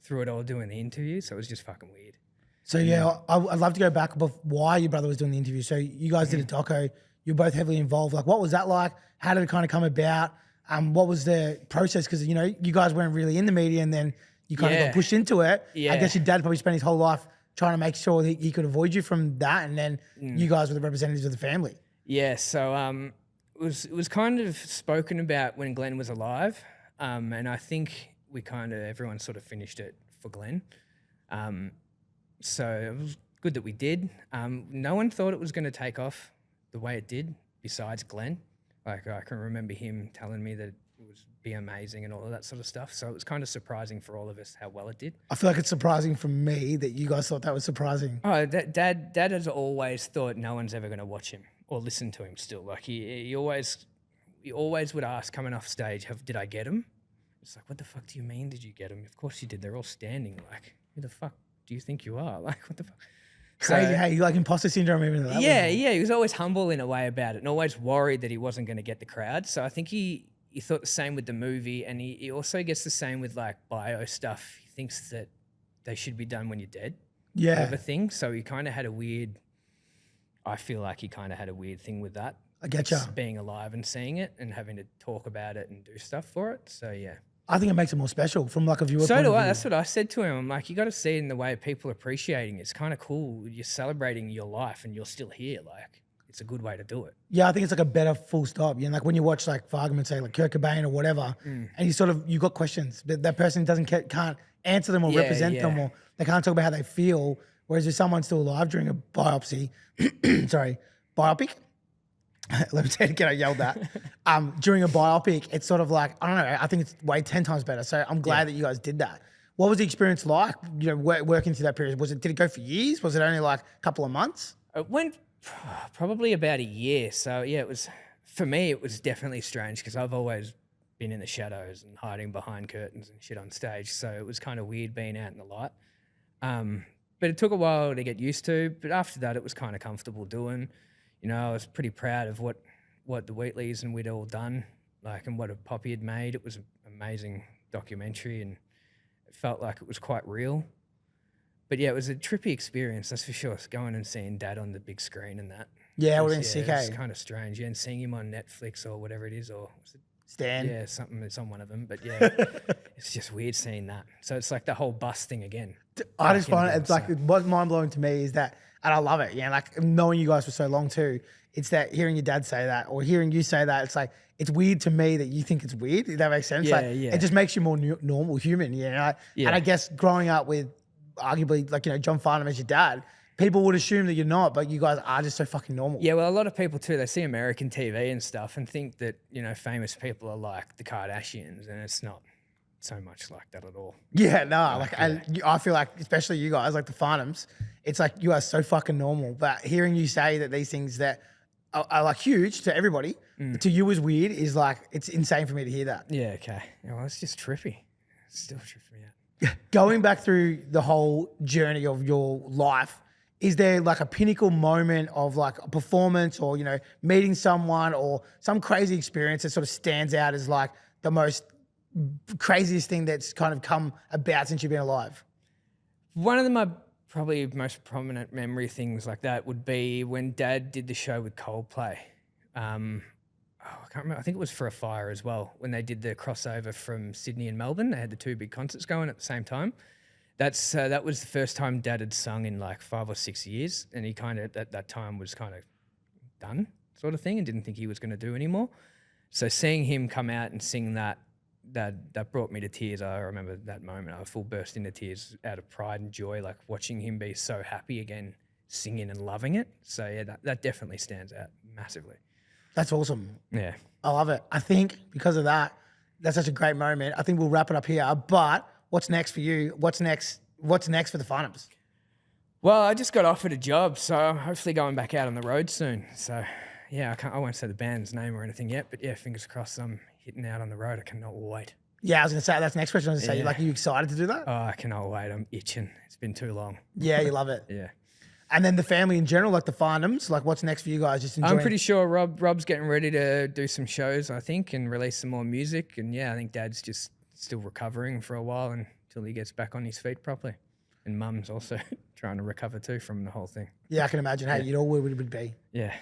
through it all, doing the interview. So it was just fucking weird. So, I'd love to go back about why your brother was doing the interview. So you guys did a doco. You're both heavily involved. Like, what was that like? How did it kind of come about? What was the process? Because, you guys weren't really in the media and then you kind of got pushed into it. Yeah. I guess your dad probably spent his whole life trying to make sure that he could avoid you from that, and then you guys were the representatives of the family. Yeah, so it was kind of spoken about when Glenn was alive, and I think everyone sort of finished it for Glenn. So it was good that we did. No one thought it was going to take off the way it did besides Glenn. Like I can remember him telling me that it would be amazing and all of that sort of stuff. So it was kind of surprising for all of us how well it did. I feel like it's surprising for me that you guys thought that was surprising. Oh, Dad has always thought no one's ever going to watch him or listen to him still. Like he always would ask coming off stage, did I get him? It's like, what the fuck do you mean did you get him? Of course you did. They're all standing. Like, who the fuck do you think you are? Like, what the fuck? Crazy, hey, you like imposter syndrome even that? Yeah. He was always humble in a way about it and always worried that he wasn't going to get the crowd. So I think he thought the same with the movie, and he also gets the same with like bio stuff. He thinks that they should be done when you're dead. Yeah. Kind of a thing. So he kind of had I feel like he kind of had a weird thing with that. I get you. Being alive and seeing it and having to talk about it and do stuff for it. So yeah. I think it makes it more special from like a viewer point of view. That's what I said to him. I'm like, you got to see it in the way of people appreciating it. It's kind of cool. You're celebrating your life and you're still here. Like, it's a good way to do it. Yeah, I think it's like a better full stop. You know, like when you watch like for argument's sake, like Kurt Cobain or whatever, and you got questions, but that person can't answer them or represent them, or they can't talk about how they feel. Whereas if someone's still alive during a biopsy, biopic. Let me tell you, get yelled at. During a biopic, it's sort of like, I don't know, I think it's way 10 times better. So I'm glad that you guys did that. What was the experience like, you know, working through that period? Did it go for years? Was it only like a couple of months? It went probably about a year. So yeah, for me, it was definitely strange because I've always been in the shadows and hiding behind curtains and shit on stage. So it was kind of weird being out in the light. But it took a while to get used to. But after that, it was kind of comfortable doing. You know, I was pretty proud of what the Wheatleys and we'd all done, like, and what a Poppy had made. It was an amazing documentary, and it felt like it was quite real. But yeah, it was a trippy experience, that's for sure. Going and seeing Dad on the big screen and that. Yeah, it would have been sick, It's kind of strange. Yeah, and seeing him on Netflix or whatever it is, or Stan. Yeah, something. It's on one of them. But yeah, it's just weird seeing that. So it's like the whole bus thing again. I just find it's like what's mind blowing to me is that, and I love it. Yeah, like knowing you guys for so long too. It's that hearing your dad say that or hearing you say that. It's like it's weird to me that you think it's weird. If that makes sense. Yeah, like, yeah. It just makes you more normal human. Yeah. And I guess growing up with arguably like, you know, John Farnham as your dad, people would assume that you're not, but you guys are just so fucking normal. Yeah, well, a lot of people too, they see American TV and stuff and think that, you know, famous people are like the Kardashians, and it's not so much like that at all. Yeah, no, and I feel like, especially you guys, like the Farnhams, it's like you are so fucking normal. But hearing you say that these things that are like huge to everybody, to you is weird, is like, it's insane for me to hear that. Yeah, okay. Yeah, well, it's just trippy. It's still tripping me out. Going back through the whole journey of your life, is there like a pinnacle moment of like a performance or, you know, meeting someone or some crazy experience that sort of stands out as like the most craziest thing that's kind of come about since you've been alive? One of my probably most prominent memory things like that would be when Dad did the show with Coldplay. I can't remember. I think it was for a fire as well, when they did the crossover from Sydney and Melbourne. They had the two big concerts going at the same time. That was the first time Dad had sung in like 5 or 6 years, and he kind of at that time was kind of done, sort of thing, and didn't think he was going to do anymore. So seeing him come out and sing that brought me to tears. I remember that moment. I full burst into tears out of pride and joy, like watching him be so happy again, singing and loving it. So yeah, that definitely stands out massively. That's awesome. Yeah, I love it. I think because of that, that's such a great moment. I think we'll wrap it up here. But what's next for you? What's next for the Farnhams? Well, I just got offered a job, so hopefully going back out on the road soon. So yeah, I won't say the band's name or anything yet, but yeah, fingers crossed I'm hitting out on the road. I cannot wait. Yeah, I was going to say, that's the next question. I was going to say, like, are you excited to do that? Oh, I cannot wait. I'm itching. It's been too long. Yeah, you love it. Yeah. And then the family in general, like the Farnhams, like what's next for you guys? Just enjoying? I'm pretty sure Rob's getting ready to do some shows, I think, and release some more music. And yeah, I think Dad's just still recovering for a while until he gets back on his feet properly. And Mum's also trying to recover too from the whole thing. Yeah, I can imagine. Hey, you know where we would be. Yeah.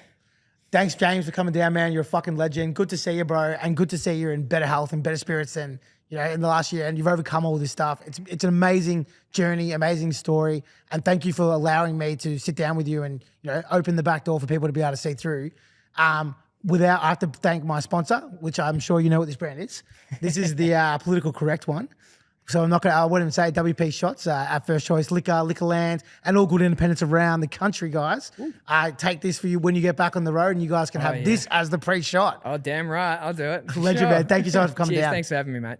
Thanks, James, for coming down, man. You're a fucking legend. Good to see you, bro. And good to see you in better health and better spirits than, you know, in the last year. And you've overcome all this stuff. It's an amazing journey, amazing story. And thank you for allowing me to sit down with you and, you know, open the back door for people to be able to see through. I have to thank my sponsor, which I'm sure you know what this brand is. This is the political correct one. So I wouldn't even say WP Shots, our first choice, Liquorland, and all good independents around the country, guys. I take this for you when you get back on the road, and you guys can have this as the pre-shot. Oh, damn right. I'll do it. Legend, man. Thank you so much for coming down. Thanks for having me, mate.